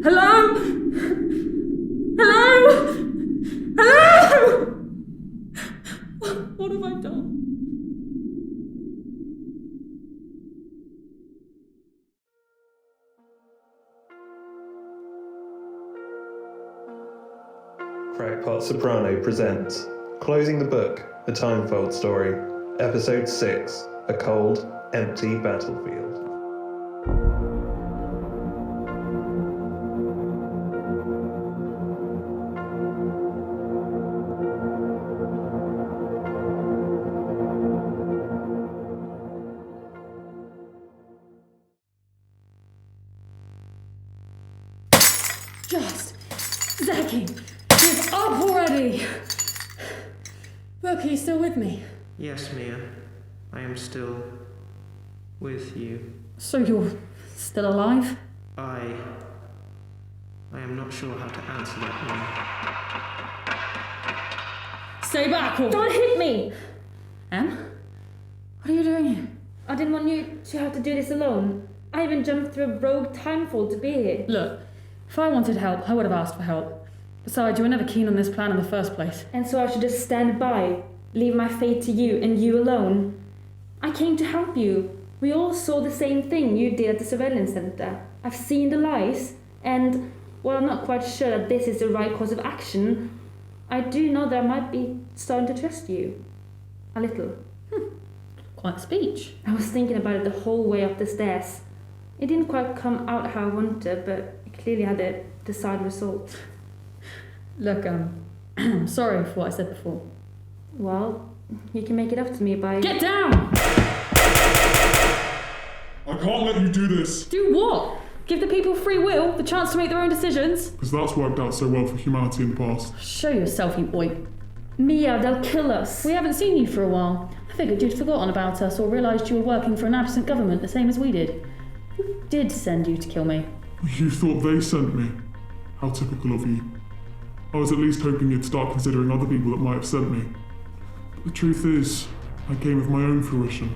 Hello? Hello? Hello? What have I done? Crackpot Soprano presents Closing the Book, the Timefold story, Episode 6, A Cold, Empty Battlefield. Just, Zachy, give up already! Look, are you still with me? Yes, Mia. I am still with you. So you're still alive? I am not sure how to answer that, Mia. Stay back or... Don't hit me! Em? What are you doing here? I didn't want you to have to do this alone. I even jumped through a rogue Timefold to be here. Look, if I wanted help, I would have asked for help. Besides, you were never keen on this plan in the first place. And so I should just stand by, leave my fate to you and you alone. I came to help you. We all saw the same thing you did at the surveillance center. I've seen the lies, and while I'm not quite sure that this is the right course of action, I do know that I might be starting to trust you. A little. Quite a speech. I was thinking about it the whole way up the stairs. It didn't quite come out how I wanted, but it clearly had a desired result. Look, sorry for what I said before. Well, you can make it up to me by... Get down! I can't let you do this! Do what? Give the people free will, the chance to make their own decisions? Because that's worked out so well for humanity in the past. Show yourself, you boy. Mia, they'll kill us. We haven't seen you for a while. I figured you'd forgotten about us or realised you were working for an absent government the same as we did. Who did send you to kill me? You thought they sent me? How typical of you. I was at least hoping you'd start considering other people that might have sent me. But the truth is, I came of my own fruition.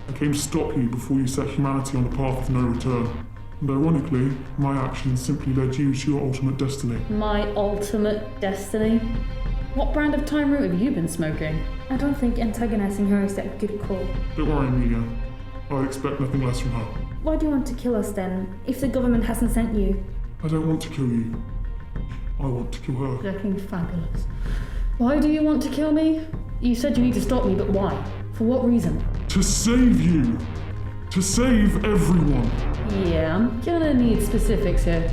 I came to stop you before you set humanity on the path of no return. And ironically, my actions simply led you to your ultimate destiny. My ultimate destiny? What brand of time root have you been smoking? I don't think antagonizing her is that good call. Don't worry, Amelia. I expect nothing less from her. Why do you want to kill us then, if the government hasn't sent you? I don't want to kill you. I want to kill her. Looking fabulous. Why do you want to kill me? You said you need to stop me, but why? For what reason? To save you! To save everyone! Yeah, I'm gonna need specifics here.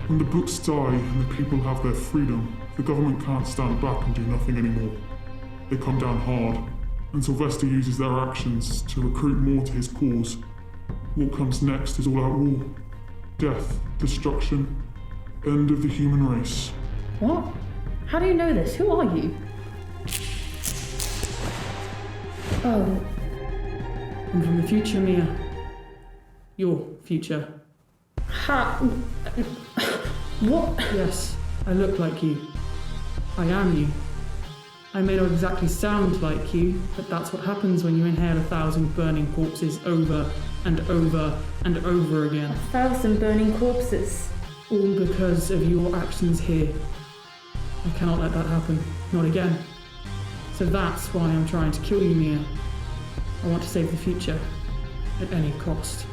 When the books die and the people have their freedom, the government can't stand back and do nothing anymore. They come down hard, and Sylvester uses their actions to recruit more to his cause. What comes next is all-out war. Death, destruction, end of the human race. What? How do you know this? Who are you? Oh. I'm from the future, Mia. Your future. What? Yes, I look like you. I am you. I may not exactly sound like you, but that's what happens when you inhale 1,000 burning corpses over and over and over again. 1,000 burning corpses. All because of your actions here. I cannot let that happen. Not again. So that's why I'm trying to kill you, Mia. I want to save the future. At any cost.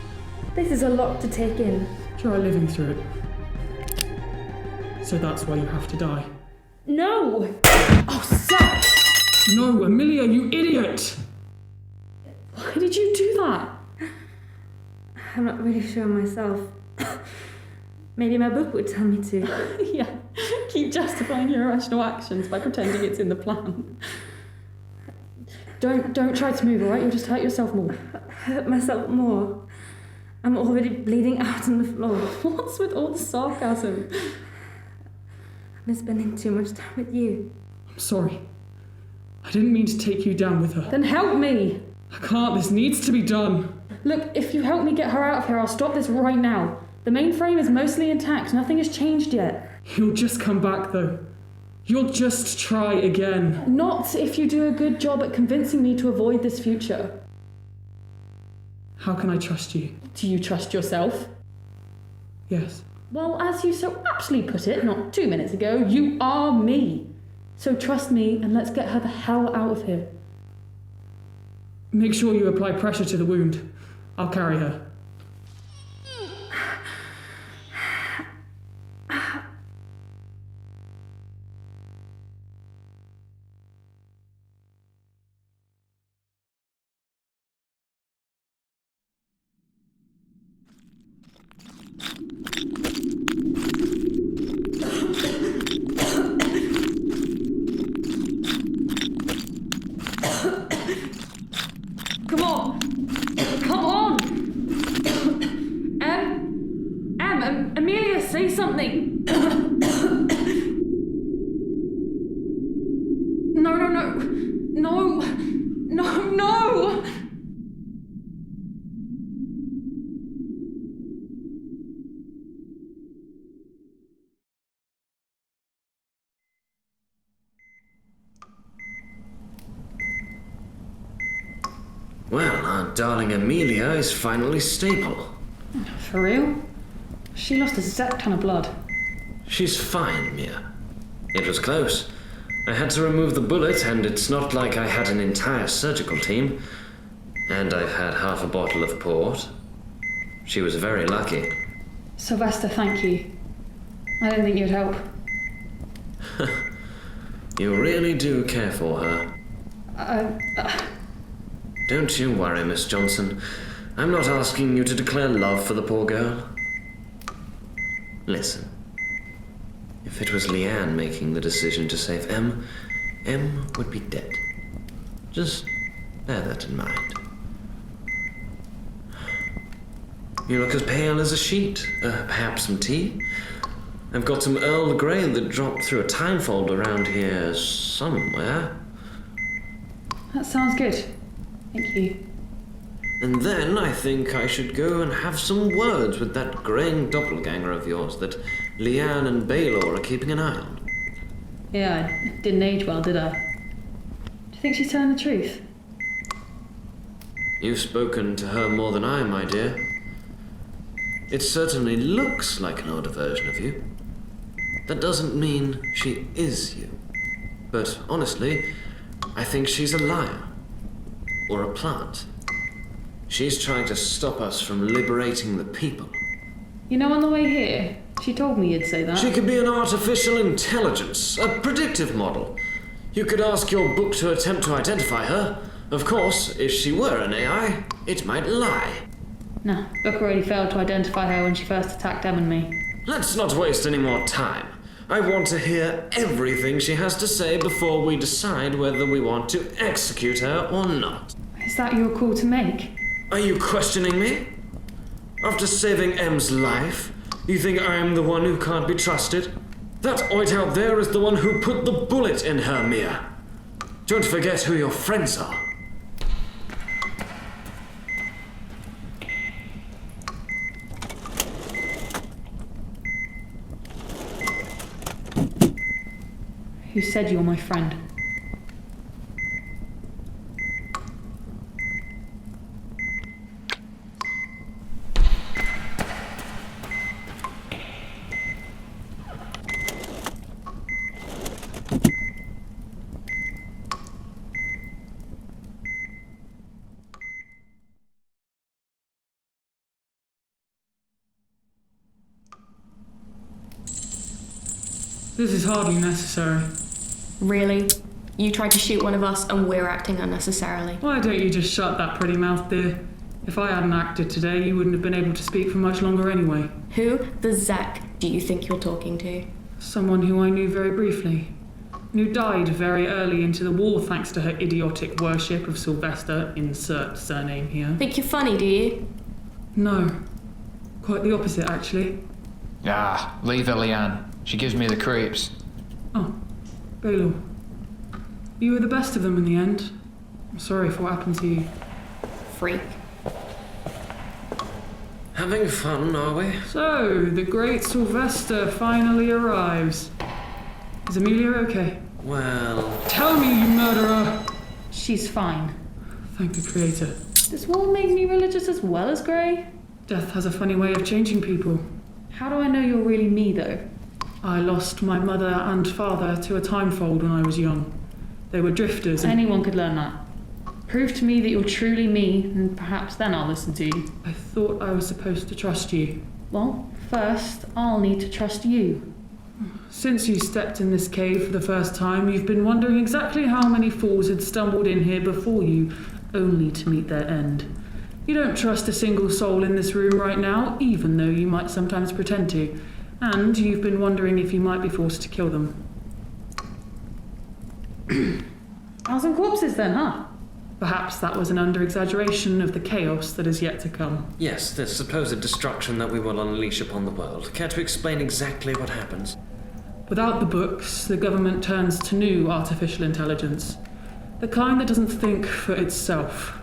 This is a lot to take in. Try living through it. So that's why you have to die. No! Oh, Zach! No, Amelia, you idiot! Why did you do that? I'm not really sure myself. Maybe my book would tell me to. Yeah, keep justifying your irrational actions by pretending it's in the plan. Don't try to move, alright? You'll just hurt yourself more. Hurt myself more. I'm already bleeding out on the floor. What's with all the sarcasm? I've been spending too much time with you. I'm sorry. I didn't mean to take you down with her. Then help me! I can't, this needs to be done. Look, if you help me get her out of here, I'll stop this right now. The mainframe is mostly intact, nothing has changed yet. You'll just come back though. You'll just try again. Not if you do a good job at convincing me to avoid this future. How can I trust you? Do you trust yourself? Yes. Well, as you so aptly put it not 2 minutes ago, you are me. So trust me and let's get her the hell out of here. Make sure you apply pressure to the wound. I'll carry her. Come on! Come on! Amelia, say something! No! Well, our darling Amelia is finally stable. For real? She lost a zap ton of blood. She's fine, Mia. It was close. I had to remove the bullet, and it's not like I had an entire surgical team. And I've had half a bottle of port. She was very lucky. Sylvester, thank you. I didn't think you'd help. You really do care for her. Don't you worry, Miss Johnson. I'm not asking you to declare love for the poor girl. Listen. If it was Leanne making the decision to save M would be dead. Just bear that in mind. You look as pale as a sheet. Perhaps some tea? I've got some Earl Grey that dropped through a Timefold around here somewhere. That sounds good. Thank you. And then I think I should go and have some words with that graying doppelganger of yours that Leanne and Baylor are keeping an eye on. Yeah, I didn't age well, did I? Do you think she's telling the truth? You've spoken to her more than I, my dear. It certainly looks like an older version of you. That doesn't mean she is you. But honestly, I think she's a liar. Or a plant. She's trying to stop us from liberating the people. You know, on the way here, she told me you'd say that. She could be an artificial intelligence, a predictive model. You could ask your book to attempt to identify her. Of course, if she were an AI, it might lie. Nah, Book already failed to identify her when she first attacked Em and me. Let's not waste any more time. I want to hear everything she has to say before we decide whether we want to execute her or not. Is that your call to make? Are you questioning me? After saving M's life, you think I am the one who can't be trusted? That oit out there is the one who put the bullet in her, Mia. Don't forget who your friends are. Who said you're my friend? This is hardly necessary. Really? You tried to shoot one of us and we're acting unnecessarily. Why don't you just shut that pretty mouth, dear? If I hadn't acted today, you wouldn't have been able to speak for much longer anyway. Who the Zack do you think you're talking to? Someone who I knew very briefly. Who died very early into the war thanks to her idiotic worship of Sylvester, insert surname here. Think you're funny, do you? No. Quite the opposite, actually. Ah, leave her, Leanne. She gives me the creeps. Oh, Baylor. You were the best of them in the end. I'm sorry for what happened to you. Freak. Having fun, are we? So, the great Sylvester finally arrives. Is Amelia okay? Well... Tell me, you murderer! She's fine. Thank the Creator. Does Wall make me religious as well as Grey? Death has a funny way of changing people. How do I know you're really me, though? I lost my mother and father to a Timefold when I was young. They were drifters and... Anyone could learn that. Prove to me that you're truly me, and perhaps then I'll listen to you. I thought I was supposed to trust you. Well, first, I'll need to trust you. Since you stepped in this cave for the first time, you've been wondering exactly how many fools had stumbled in here before you, only to meet their end. You don't trust a single soul in this room right now, even though you might sometimes pretend to. And you've been wondering if you might be forced to kill them. Thousand corpses then, huh? Perhaps that was an under-exaggeration of the chaos that is yet to come. Yes, the supposed destruction that we will unleash upon the world. Care to explain exactly what happens? Without the books, the government turns to new artificial intelligence. The kind that doesn't think for itself.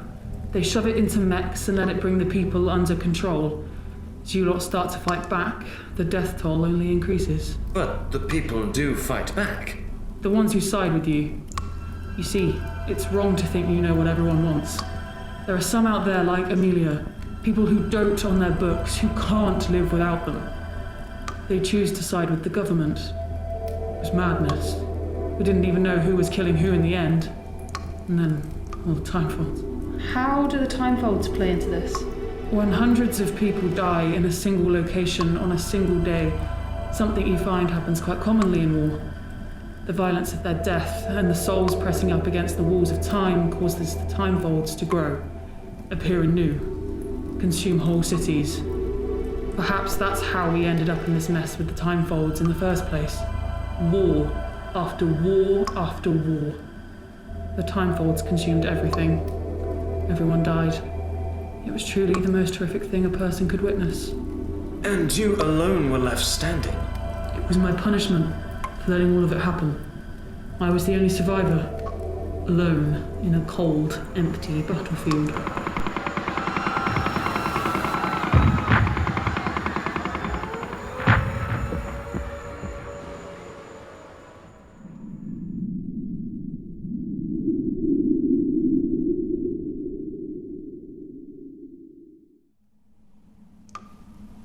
They shove it into mechs and let it bring the people under control. As you lot start to fight back, the death toll only increases. But the people do fight back. The ones who side with you. You see, it's wrong to think you know what everyone wants. There are some out there like Amelia, people who dote on their books, who can't live without them. They choose to side with the government. It was madness. We didn't even know who was killing who in the end. And then, all the Timefolds. How do the Timefolds play into this? When hundreds of people die in a single location on a single day, something you find happens quite commonly in war. The violence of their death and the souls pressing up against the walls of time causes the Timefolds to grow, appear anew, consume whole cities. Perhaps that's how we ended up in this mess with the Timefolds in the first place. War after war after war. The Timefolds consumed everything. Everyone died. It was truly the most horrific thing a person could witness. And you alone were left standing. It was my punishment for letting all of it happen. I was the only survivor, alone in a cold, empty battlefield.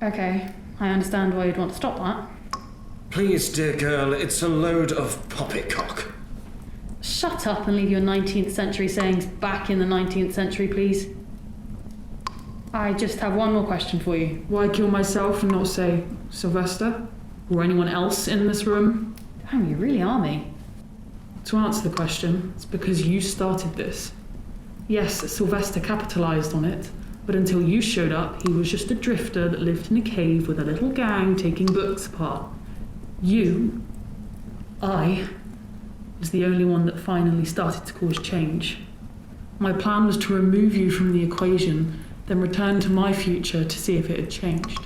Okay, I understand why you'd want to stop that. Please, dear girl, it's a load of poppycock. Shut up and leave your 19th century sayings back in the 19th century, please. I just have one more question for you. Why kill myself and not, say, Sylvester? Or anyone else in this room? Damn, you really are me. To answer the question, it's because you started this. Yes, Sylvester capitalized on it, but until you showed up, he was just a drifter that lived in a cave with a little gang taking books apart. I, was the only one that finally started to cause change. My plan was to remove you from the equation, then return to my future to see if it had changed.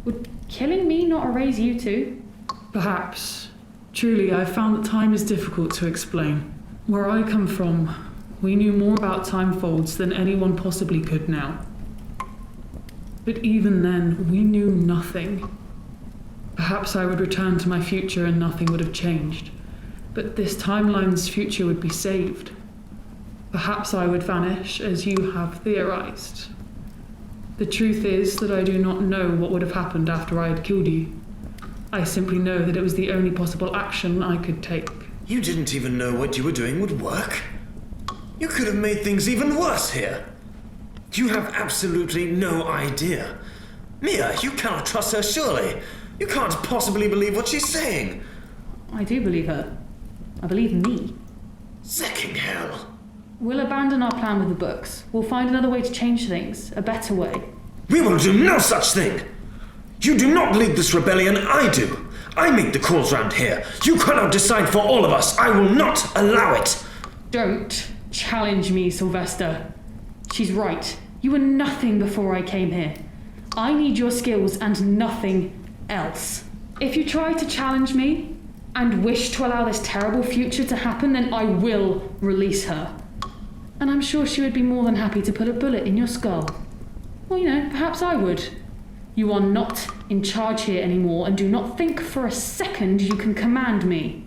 Would killing me not erase you too? Perhaps. Truly, I've found that time is difficult to explain. Where I come from, we knew more about Timefolds than anyone possibly could now. But even then, we knew nothing. Perhaps I would return to my future and nothing would have changed. But this timeline's future would be saved. Perhaps I would vanish as you have theorized. The truth is that I do not know what would have happened after I had killed you. I simply know that it was the only possible action I could take. You didn't even know what you were doing would work. You could have made things even worse here. You have absolutely no idea. Mia, you cannot trust her, surely. You can't possibly believe what she's saying. I do believe her. I believe me. Secking hell. We'll abandon our plan with the books. We'll find another way to change things, a better way. We will do no such thing. You do not lead this rebellion, I do. I make the calls round here. You cannot decide for all of us. I will not allow it. Don't challenge me, Sylvester. She's right. You were nothing before I came here. I need your skills and nothing else. If you try to challenge me and wish to allow this terrible future to happen, then I will release her. And I'm sure she would be more than happy to put a bullet in your skull. Well, perhaps I would. You are not in charge here anymore, and do not think for a second you can command me.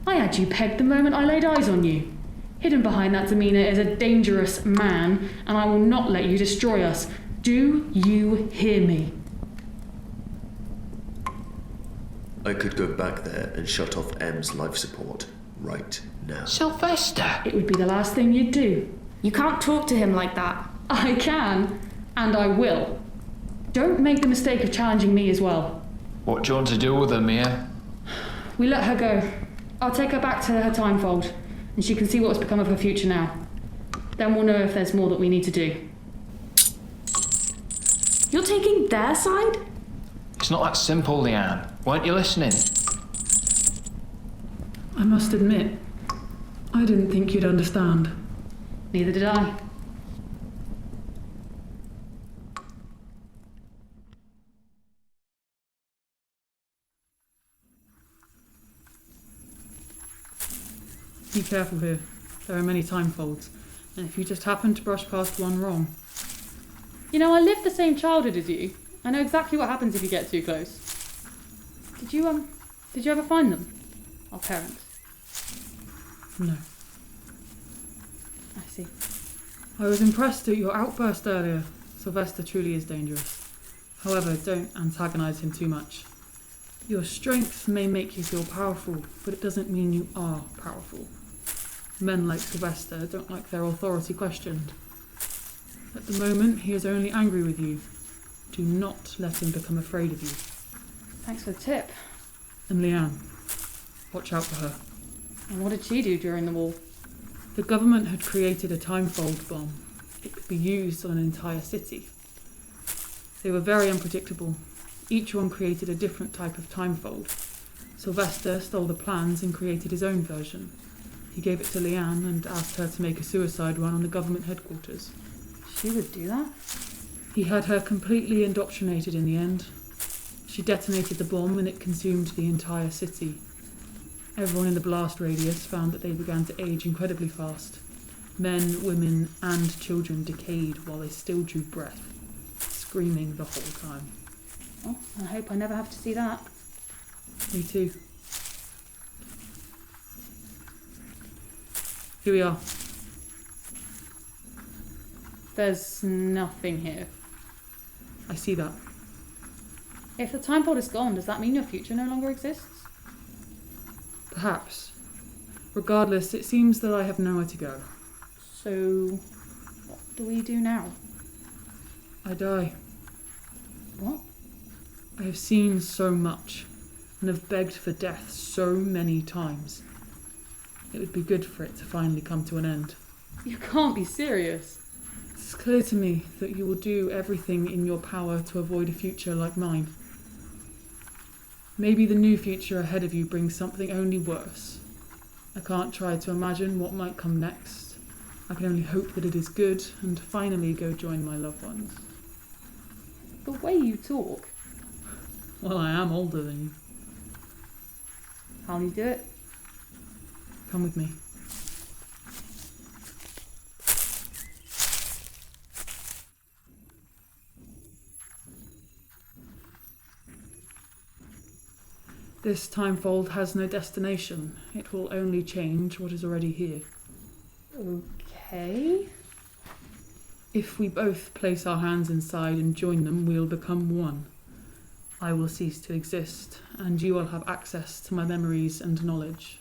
I had you pegged the moment I laid eyes on you. Hidden behind that demeanor is a dangerous man, and I will not let you destroy us. Do you hear me? I could go back there and shut off M's life support right now. Sylvester! It would be the last thing you'd do. You can't talk to him like that. I can, and I will. Don't make the mistake of challenging me as well. What do you want to do with her, Mia? We let her go. I'll take her back to her Timefold, and she can see what's become of her future now. Then we'll know if there's more that we need to do. You're taking their side? It's not that simple, Leanne. Weren't you listening? I must admit, I didn't think you'd understand. Neither did I. Be careful here. There are many Timefolds, and if you just happen to brush past one wrong... You know, I lived the same childhood as you. I know exactly what happens if you get too close. Did you ever find them? Our parents? No. I see. I was impressed at your outburst earlier. Sylvester truly is dangerous. However, don't antagonise him too much. Your strength may make you feel powerful, but it doesn't mean you are powerful. Men like Sylvester don't like their authority questioned. At the moment, he is only angry with you. Do not let him become afraid of you. Thanks for the tip. And Leanne, watch out for her. And what did she do during the war? The government had created a Timefold bomb. It could be used on an entire city. They were very unpredictable. Each one created a different type of Timefold. Sylvester stole the plans and created his own version. He gave it to Leanne and asked her to make a suicide run on the government headquarters. She would do that? He had her completely indoctrinated in the end. She detonated the bomb and it consumed the entire city. Everyone in the blast radius found that they began to age incredibly fast. Men, women, and children decayed while they still drew breath, screaming the whole time. Oh, I hope I never have to see that. Me too. Here we are. There's nothing here. I see that. If the Timefold is gone, does that mean your future no longer exists? Perhaps. Regardless, it seems that I have nowhere to go. So, what do we do now? I die. What? I have seen so much, and have begged for death so many times. It would be good for it to finally come to an end. You can't be serious. It's clear to me that you will do everything in your power to avoid a future like mine. Maybe the new future ahead of you brings something only worse. I can't try to imagine what might come next. I can only hope that it is good and finally go join my loved ones. The way you talk. Well, I am older than you. How'll you do it? Come with me. This Timefold has no destination. It will only change what is already here. Okay. If we both place our hands inside and join them, we'll become one. I will cease to exist, and you will have access to my memories and knowledge.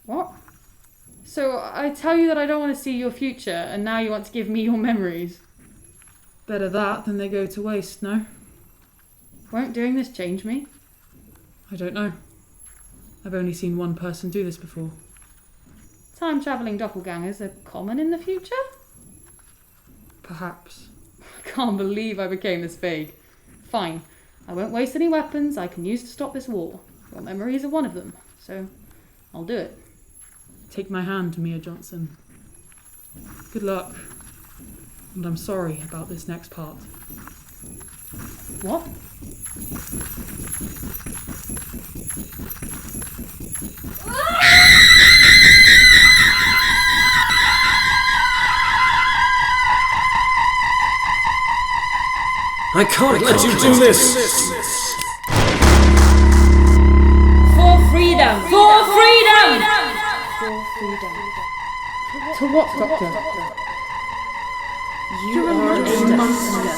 What? So I tell you that I don't want to see your future, and now you want to give me your memories? Better that than they go to waste, no? Won't doing this change me? I don't know. I've only seen one person do this before. Time-travelling doppelgangers are common in the future? Perhaps. I can't believe I became this vague. Fine. I won't waste any weapons I can use to stop this war. Your memories are one of them, so I'll do it. Take my hand, Mia Johnson. Good luck. And I'm sorry about this next part. What? I can't let you do this! For freedom! For freedom! To what, Doctor? You are a monster.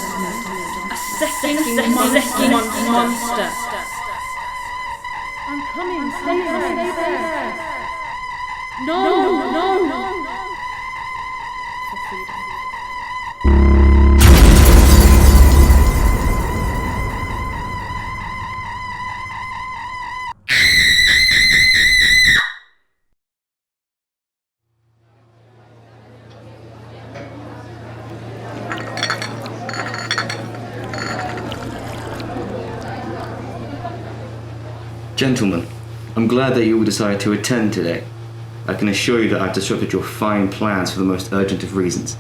A second monster. I'm coming. Stay there. No. Gentlemen, I'm glad that you all decided to attend today. I can assure you that I've disrupted your fine plans for the most urgent of reasons.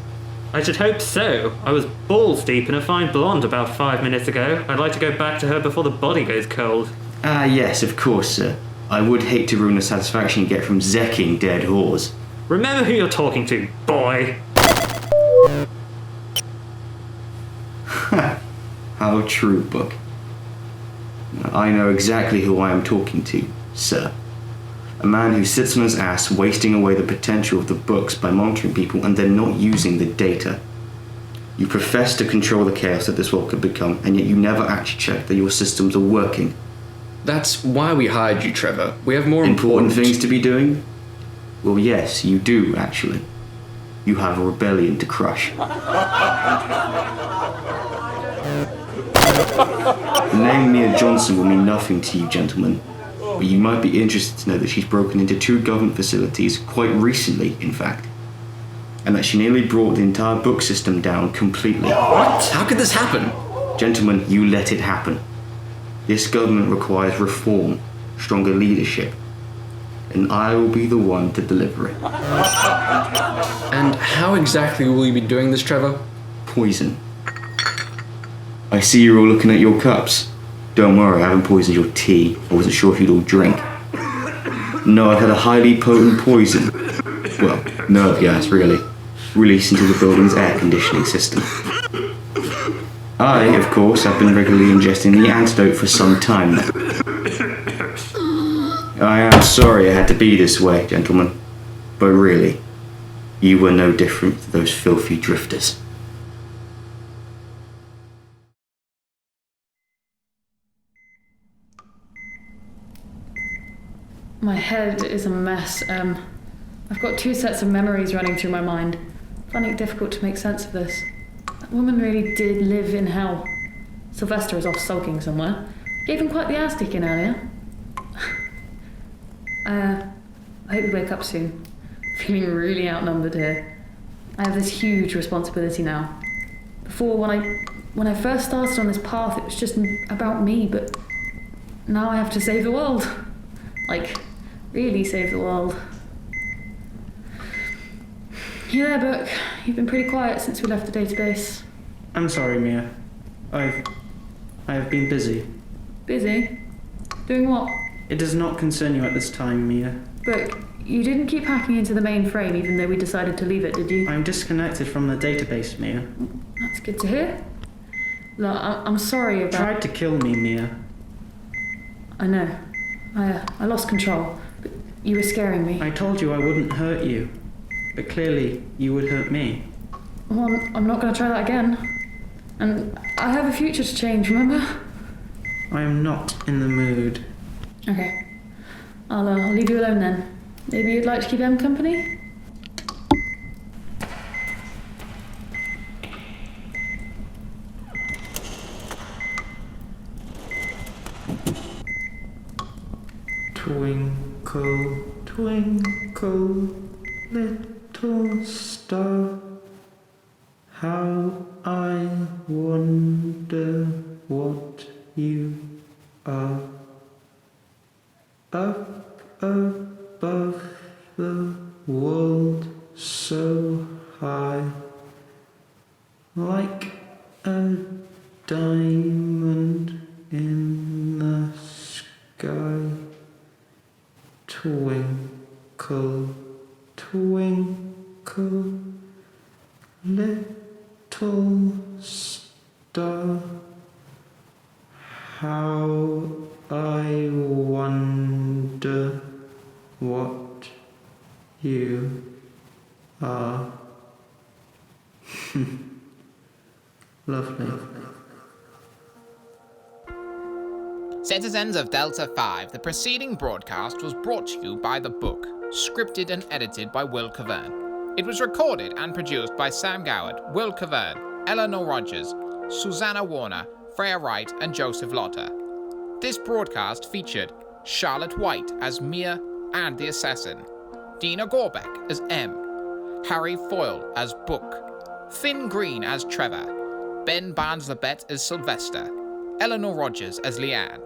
I should hope so. I was balls deep in a fine blonde about 5 minutes ago. I'd like to go back to her before the body goes cold. Ah, yes, of course, sir. I would hate to ruin the satisfaction you get from zekking dead whores. Remember who you're talking to, boy! How true, Book. I know exactly who I am talking to, sir. A man who sits on his ass wasting away the potential of the books by monitoring people and then not using the data. You profess to control the chaos that this world could become, and yet you never actually check that your systems are working. That's why we hired you, Trevor. We have more important things to be doing? Well, yes, you do, actually. You have a rebellion to crush. The name Mia Johnson will mean nothing to you, gentlemen, but you might be interested to know that she's broken into 2 government facilities, quite recently, in fact, and that she nearly brought the entire book system down completely. What? How could this happen? Gentlemen, you let it happen. This government requires reform, stronger leadership, and I will be the one to deliver it. And how exactly will you be doing this, Trevor? Poison. I see you're all looking at your cups. Don't worry, I haven't poisoned your tea. I wasn't sure if you'd all drink. No, I've had a highly potent poison. Well, nerve gas, really. Released into the building's air conditioning system. I, of course, have been regularly ingesting the antidote for some time now. I am sorry I had to be this way, gentlemen. But really, you were no different to those filthy drifters. My head is a mess. I've got 2 sets of memories running through my mind. Finding it difficult to make sense of this. That woman really did live in hell. Sylvester is off sulking somewhere. Gave him quite the ass kicking earlier. I hope you wake up soon. Feeling really outnumbered here. I have this huge responsibility now. Before, when I first started on this path, it was just about me, but now I have to save the world. Like, really save the world. You there, Book? You've been pretty quiet since we left the database. I'm sorry, Mia. I have been busy. Busy? Doing what? It does not concern you at this time, Mia. Book, you didn't keep hacking into the mainframe even though we decided to leave it, did you? I'm disconnected from the database, Mia. That's good to hear. Look, I'm sorry about... Tried to kill me, Mia. I know. I lost control, but you were scaring me. I told you I wouldn't hurt you, but clearly you would hurt me. Well, I'm not going to try that again. And I have a future to change, remember? I am not in the mood. Okay. I'll leave you alone then. Maybe you'd like to keep Em company? Twinkle, twinkle, little star, how I wonder what you are. Up above the world so high, like a diamond in the sky. Twinkle, twinkle, little star, how I wonder what you are. Say Citizens of Delta 5, the preceding broadcast was brought to you by The Book, scripted and edited by Will Cavern. It was recorded and produced by Sam Goward, Will Cavern, Eleanor Rogers, Susanna Warner, Freya Wright, and Joseph Lotter. This broadcast featured Charlotte White as Mia and the Assassin, Dina Gorbeck as M, Harry Foyle as Book, Finn Green as Trevor, Ben Barnes-Labette as Sylvester, Eleanor Rogers as Leanne,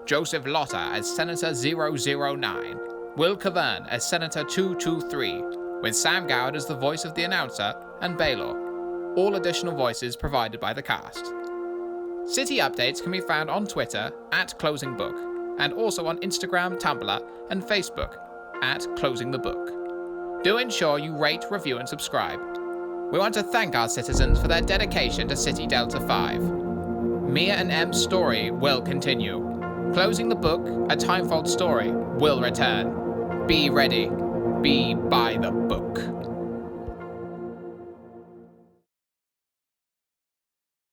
Joseph Lotter as Senator 009, Will Cavern as Senator 223, with Sam Goward as the voice of the announcer, and Baylor. All additional voices provided by the cast. City updates can be found on Twitter @ClosingBook, and also on Instagram, Tumblr, and Facebook @ClosingTheBook. Do ensure you rate, review, and subscribe. We want to thank our citizens for their dedication to City Delta 5. Mia and M's story will continue. Closing the Book, a Timefold story, will return. Be ready. Be by the book.